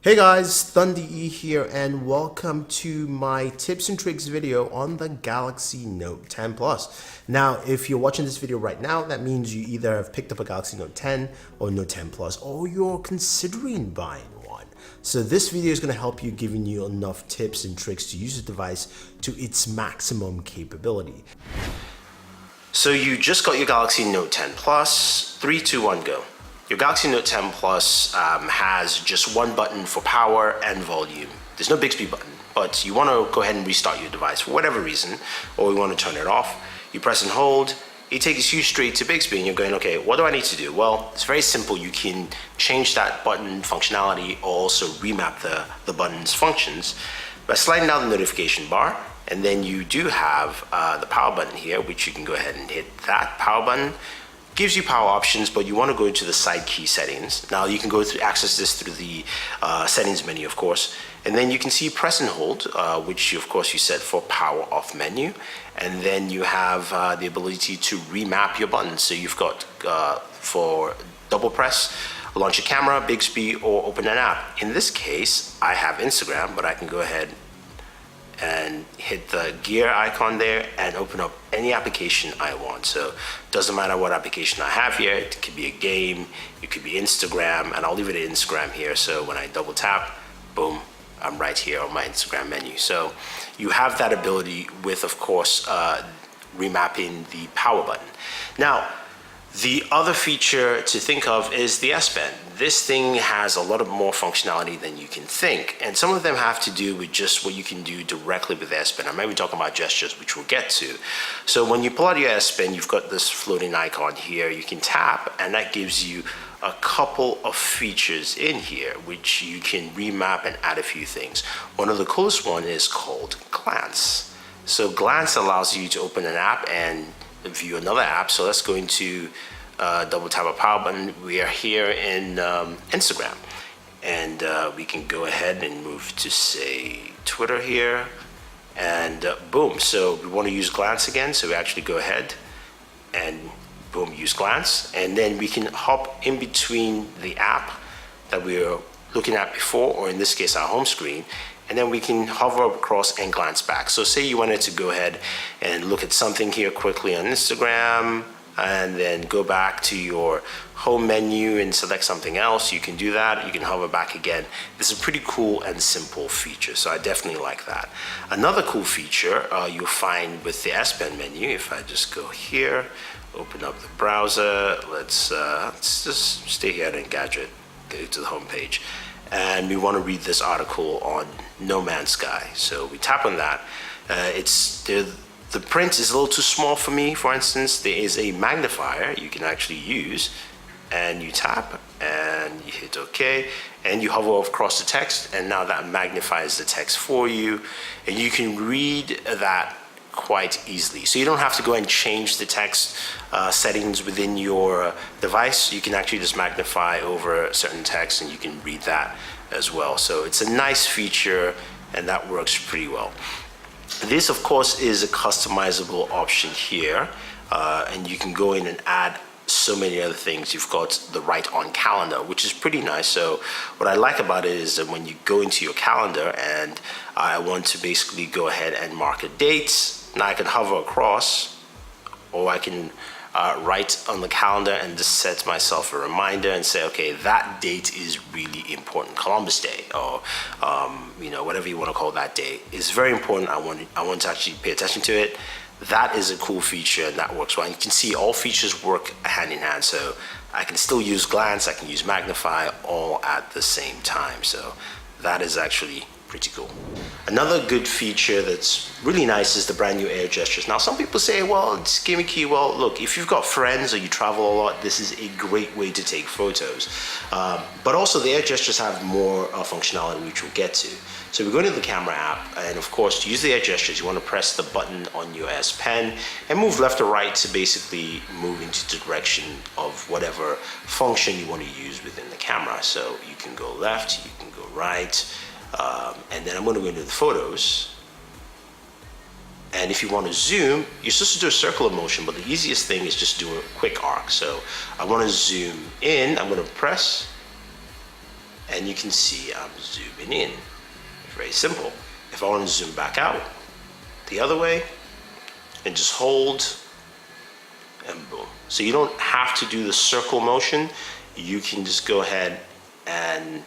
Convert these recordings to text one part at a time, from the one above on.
Hey guys, Thunder E here and welcome to my tips and tricks video on the Galaxy Note 10 Plus. Now, if you're watching this video right now, that means you either have picked up a Galaxy Note 10 or Note 10 Plus, or you're considering buying one. So this video is going to help you, giving you enough tips and tricks to use the device to its maximum capability. So you just got your Galaxy Note 10 Plus, 3, 2, 1, go. Your Galaxy Note 10 Plus has just one button for power and volume. There's no Bixby button, but you want to go ahead and restart your device for whatever reason, or you want to turn it off. You press and hold, it takes you straight to Bixby, and you're going, okay, what do I need to do? Well, it's very simple. You can change that button functionality or also remap the button's functions by sliding down the notification bar, and then you do have the power button here, which you can go ahead and hit that power button. Gives you power options, but you want to go into the side key settings. Now you can go through, access this through the settings menu, of course, and then you can see press and hold, which of course you set for power off menu, and then you have the ability to remap your buttons. So you've got for double press, launch a camera, Bixby, or open an app. In this case, I have Instagram, but I can go ahead and hit the gear icon there and open up any application I want. So it doesn't matter what application I have here. It could be a game, it could be Instagram, and I'll leave it at Instagram here. So when I double tap, boom, I'm right here on my Instagram menu. So you have that ability with, of course, remapping the power button. Now, the other feature to think of is the S Pen. This thing has a lot of more functionality than you can think, and some of them have to do with just what you can do directly with the S Pen. I'm maybe talking about gestures, which we'll get to. So when you pull out your S Pen, you've got this floating icon here. You can tap, and that gives you a couple of features in here, which you can remap and add a few things. One of the coolest one is called Glance. So Glance allows you to open an app and view another app. So let's go into double tap a power button. We are here in Instagram, and we can go ahead and move to, say, Twitter here, and boom. So we want to use Glance again, so we actually go ahead and boom, use Glance, and then we can hop in between the app that we were looking at before, or in this case our home screen, and then we can hover across and glance back. So say you wanted to go ahead and look at something here quickly on Instagram, and then go back to your home menu and select something else, you can do that. You can hover back again. This is a pretty cool and simple feature, so I definitely like that. Another cool feature you'll find with the S Pen menu, if I just go here, open up the browser, let's just stay here in Gadget, go to the home page, and we want to read this article on No Man's Sky. So we tap on that. The print is a little too small for me. For instance, there is a magnifier you can actually use, and you tap and you hit OK, and you hover across the text, and now that magnifies the text for you, and you can read that quite easily. So you don't have to go and change the text settings within your device. You can actually just magnify over certain text, and you can read that as well. So it's a nice feature, and that works pretty well. This, of course, is a customizable option here, and you can go in and add so many other things. You've got the Write On calendar, which is pretty nice. So what I like about it is that when you go into your calendar and I want to basically go ahead and mark a date, now I can hover across, or I can write on the calendar and just set myself a reminder and say, okay, that date is really important. Columbus Day, or whatever you want to call that day, is very important. I want to actually pay attention to it. That is a cool feature, and that works well. And you can see all features work hand in hand. So I can still use Glance, I can use Magnify, all at the same time. So that is actually pretty cool. Another good feature that's really nice is the brand new air gestures. Now, some people say, well, it's gimmicky. Well, look, if you've got friends or you travel a lot, this is a great way to take photos. But also the air gestures have more functionality, which we'll get to. So we go into the camera app, and of course, to use the air gestures, you want to press the button on your S Pen and move left or right to basically move into the direction of whatever function you want to use within the camera. So you can go left, you can go right, and then I'm going to go into the photos. And if you want to zoom, you're supposed to do a circular motion, but the easiest thing is just do a quick arc. So I want to zoom in, I'm going to press, and you can see I'm zooming in. Very simple. If I want to zoom back out the other way, and just hold, and boom. So you don't have to do the circle motion. You can just go ahead and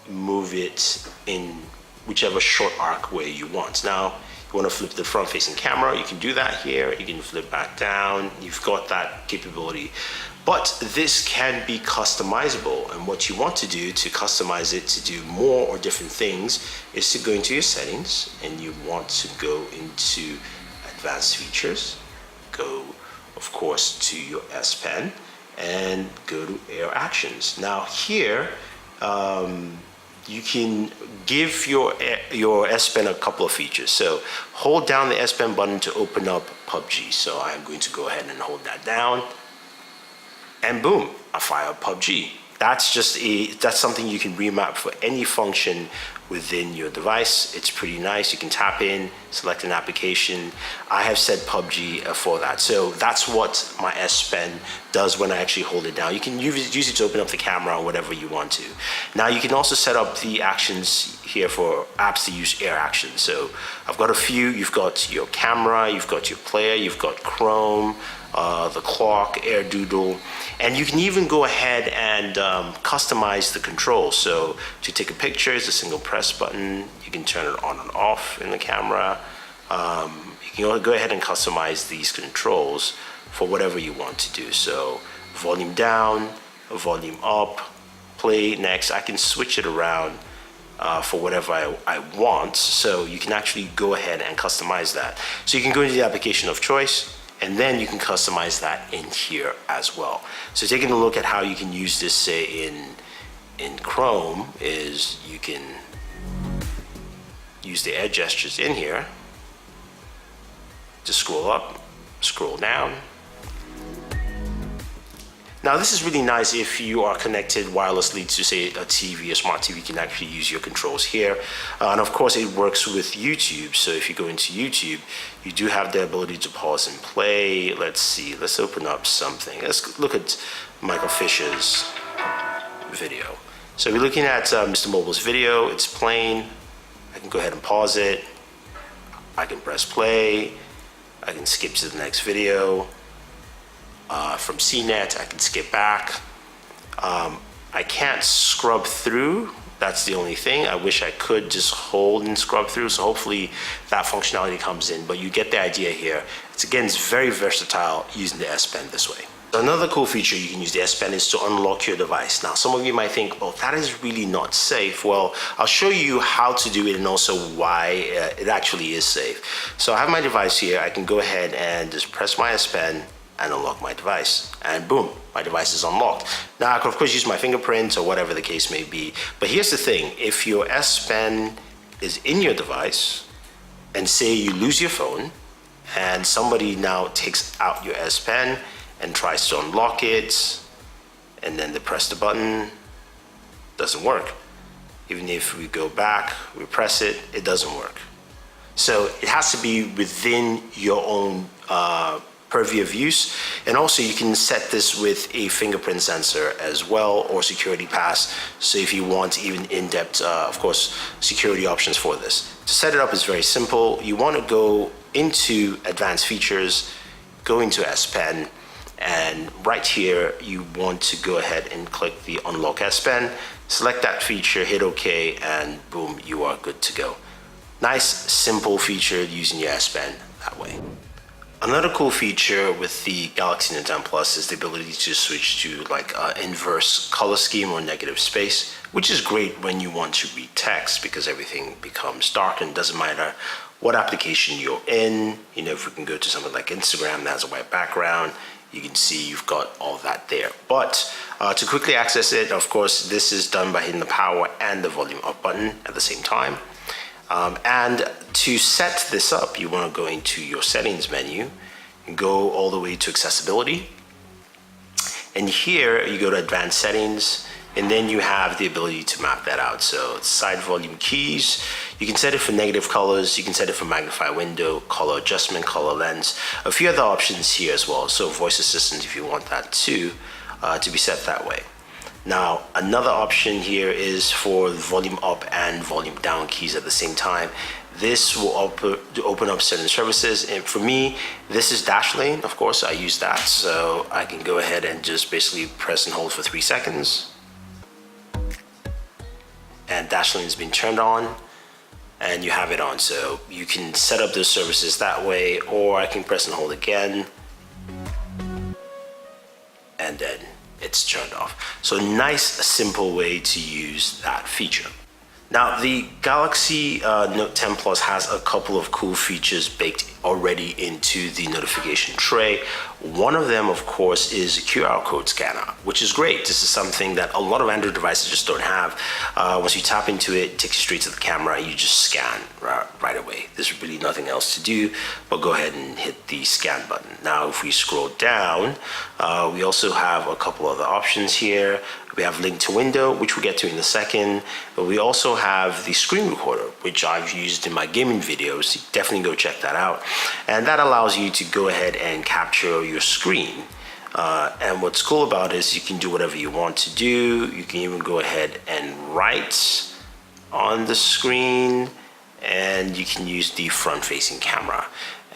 move it in whichever short arc way you want. Now, you want to flip the front facing camera, you can do that here. You can flip back down. You've got that capability. But this can be customizable, and what you want to do to customize it to do more or different things is to go into your settings, and you want to go into advanced features, go of course to your S Pen, and go to air actions. Now here you can give your S Pen a couple of features. So hold down the S Pen button to open up PUBG. So I'm going to go ahead and hold that down, and boom, I fire up PUBG. That's something you can remap for any function within your device. It's pretty nice. You can tap in, select an application. I have set PUBG for that. So that's what my S Pen does when I actually hold it down. You can use it to open up the camera or whatever you want to. Now you can also set up the actions here for apps to use air actions. So I've got a few. You've got your camera, you've got your player, you've got Chrome, the clock, air doodle, and you can even go ahead and customize the controls. So to take a picture, it's a single press button. You can turn it on and off in the camera. You can go ahead and customize these controls for whatever you want to do. So volume down, volume up, play next. I can switch it around for whatever I want. So you can actually go ahead and customize that. So you can go into the application of choice, and then you can customize that in here as well. So taking a look at how you can use this, say in Chrome, is you can use the air gestures in here to scroll up, scroll down. Now this is really nice if you are connected wirelessly to, say, a TV, a smart TV. You can actually use your controls here. And of course it works with YouTube. So if you go into YouTube, you do have the ability to pause and play. Let's see, let's open up something. Let's look at Michael Fisher's video. So we're looking at Mr. Mobile's video. It's playing. I can go ahead and pause it. I can press play. I can skip to the next video. From CNET, I can skip back. I can't scrub through. That's the only thing. I wish I could just hold and scrub through. So hopefully that functionality comes in, but you get the idea here. It's very versatile using the S Pen this way. Another cool feature you can use the S Pen is to unlock your device. Now, some of you might think, oh, that is really not safe. Well, I'll show you how to do it and also why it actually is safe. So I have my device here. I can go ahead and just press my S Pen and unlock my device, and boom, my device is unlocked. Now I can of course use my fingerprint or whatever the case may be, but here's the thing: if your S Pen is in your device, and say you lose your phone, and somebody now takes out your S Pen and tries to unlock it, and then they press the button, doesn't work. Even if we go back, we press it, it doesn't work. So it has to be within your own purview of use, and also you can set this with a fingerprint sensor as well, or security pass. So if you want even in-depth, of course, security options for this. To set it up is very simple. You want to go into advanced features, go into S Pen, and right here you want to go ahead and click the unlock S Pen, select that feature, hit OK, and boom, you are good to go. Nice, simple feature using your S Pen that way. Another cool feature with the Galaxy Note 10 Plus is the ability to switch to like inverse color scheme or negative space, which is great when you want to read text because everything becomes dark and it doesn't matter what application you're in. You know, if we can go to something like Instagram that has a white background, you can see you've got all that there. But to quickly access it, of course, this is done by hitting the power and the volume up button at the same time. And to set this up, you want to go into your settings menu and go all the way to accessibility. And here you go to advanced settings, and then you have the ability to map that out. So it's side volume keys. You can set it for negative colors. You can set it for magnify window, color adjustment, color lens, a few other options here as well. So voice assistant if you want that too, to be set that way. Now, another option here is for the volume up and volume down keys at the same time. This will open up certain services, and for me, this is dash lane. Of course, I use that, so I can go ahead and just basically press and hold for 3 seconds. And dash lane has been turned on, and you have it on. So you can set up those services that way, or I can press and hold again, and then it's turned off. So nice, simple way to use that feature. Now, the Galaxy Note 10 Plus has a couple of cool features baked already into the notification tray. One of them, of course, is a QR code scanner, which is great. This is something that a lot of Android devices just don't have. Once you tap into it, it takes you straight to the camera, and you just scan right away. There's really nothing else to do, but go ahead and hit the scan button. Now, if we scroll down, we also have a couple other options here. We have link to window, which we'll get to in a second, but we also have the screen recorder, which I've used in my gaming videos. Definitely go check that out. And that allows you to go ahead and capture your screen. And what's cool about it is you can do whatever you want to do. You can even go ahead and write on the screen, and you can use the front-facing camera.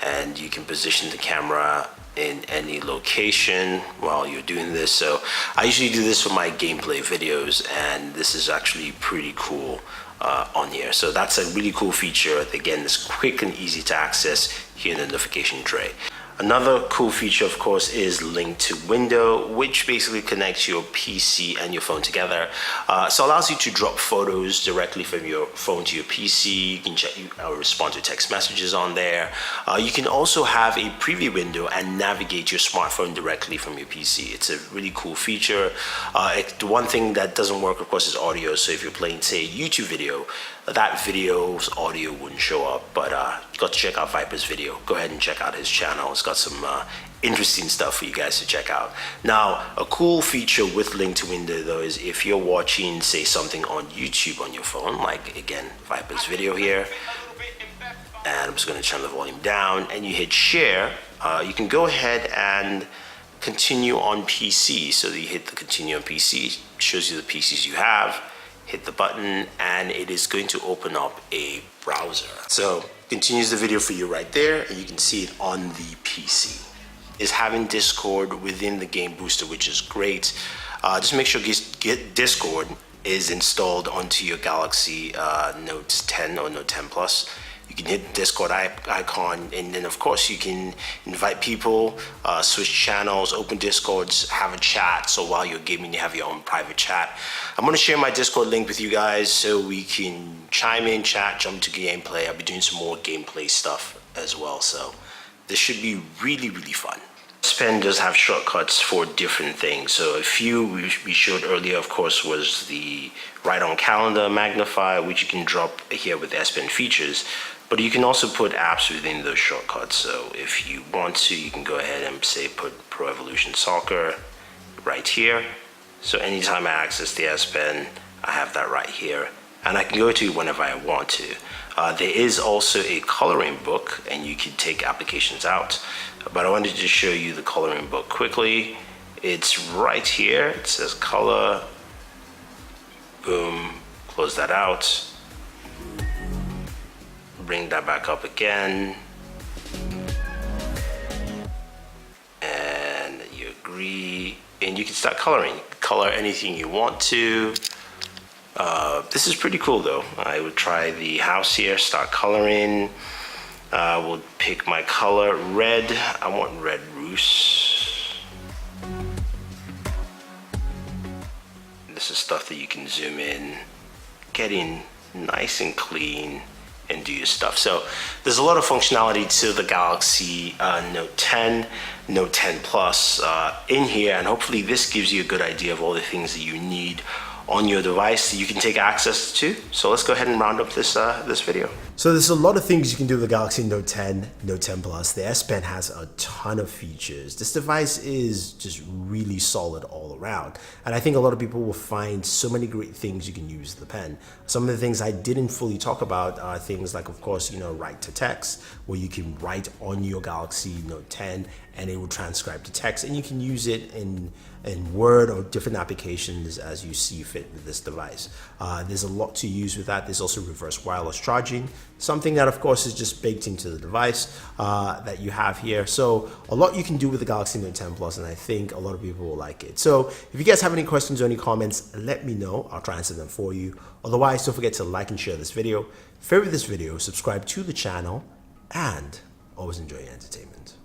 And you can position the camera in any location while you're doing this. So I usually do this for my gameplay videos, and this is actually pretty cool on here. So that's a really cool feature. Again, it's quick and easy to access here in the notification tray. Another cool feature, of course, is link to window, which basically connects your PC and your phone together. So it allows you to drop photos directly from your phone to your PC. You can check, respond to text messages on there. You can also have a preview window and navigate your smartphone directly from your PC. It's a really cool feature. The one thing that doesn't work, of course, is audio. So if you're playing, say, a YouTube video, that video's audio wouldn't show up, but you got to check out Viper's video. Go ahead and check out his channel. It's got some interesting stuff for you guys to check out. Now, a cool feature with link to window though is if you're watching, say, something on YouTube on your phone, like again, Viper's video here, and I'm just going to turn the volume down, and you hit share, you can go ahead and continue on PC. So you hit the continue on PC, shows you the PCs you have. Hit the button, and it is going to open up a browser. So continues the video for you right there, and you can see it on the PC. Is having Discord within the game booster, which is great. Just make sure get Discord is installed onto your Galaxy Note 10 or Note 10 Plus. You can hit the Discord icon, and then of course you can invite people, switch channels, open Discords, have a chat. So while you're gaming, you have your own private chat. I'm gonna share my Discord link with you guys so we can chime in, chat, jump to gameplay. I'll be doing some more gameplay stuff as well. So this should be really, really fun. S Pen does have shortcuts for different things. So a few we showed earlier, of course, was the Write on Calendar Magnify, which you can drop here with S Pen features. But you can also put apps within those shortcuts. So if you want to, you can go ahead and say put Pro Evolution Soccer right here. So anytime I access the S Pen, I have that right here, and I can go to it whenever I want to. There is also a coloring book, and you can take applications out. But I wanted to show you the coloring book quickly. It's right here. It says color. Boom. Close that out. Bring that back up again. And you agree. And you can start coloring. Color anything you want to. This is pretty cool though. I would try the house here, start coloring. We'll pick my color, red. I want red roofs. This is stuff that you can zoom in, get in nice and clean, and do your stuff. So there's a lot of functionality to the Galaxy Note 10, Note 10 Plus in here, and hopefully this gives you a good idea of all the things that you need on your device you can take access to. So let's go ahead and round up this this video. So there's a lot of things you can do with the Galaxy Note 10, Note 10 Plus. The S Pen has a ton of features. This device is just really solid all around. And I think a lot of people will find so many great things you can use the pen. Some of the things I didn't fully talk about are things like, of course, you know, write to text, where you can write on your Galaxy Note 10 and it will transcribe to text, and you can use it in Word or different applications as you see fit with this device. There's a lot to use with that. There's also reverse wireless charging, something that of course is just baked into the device that you have here. So a lot you can do with the Galaxy Note 10 Plus, and I think a lot of people will like it. So if you guys have any questions or any comments, let me know. I'll try and answer them for you. Otherwise, don't forget to like and share this video, favorite this video, subscribe to the channel, and always enjoy your entertainment.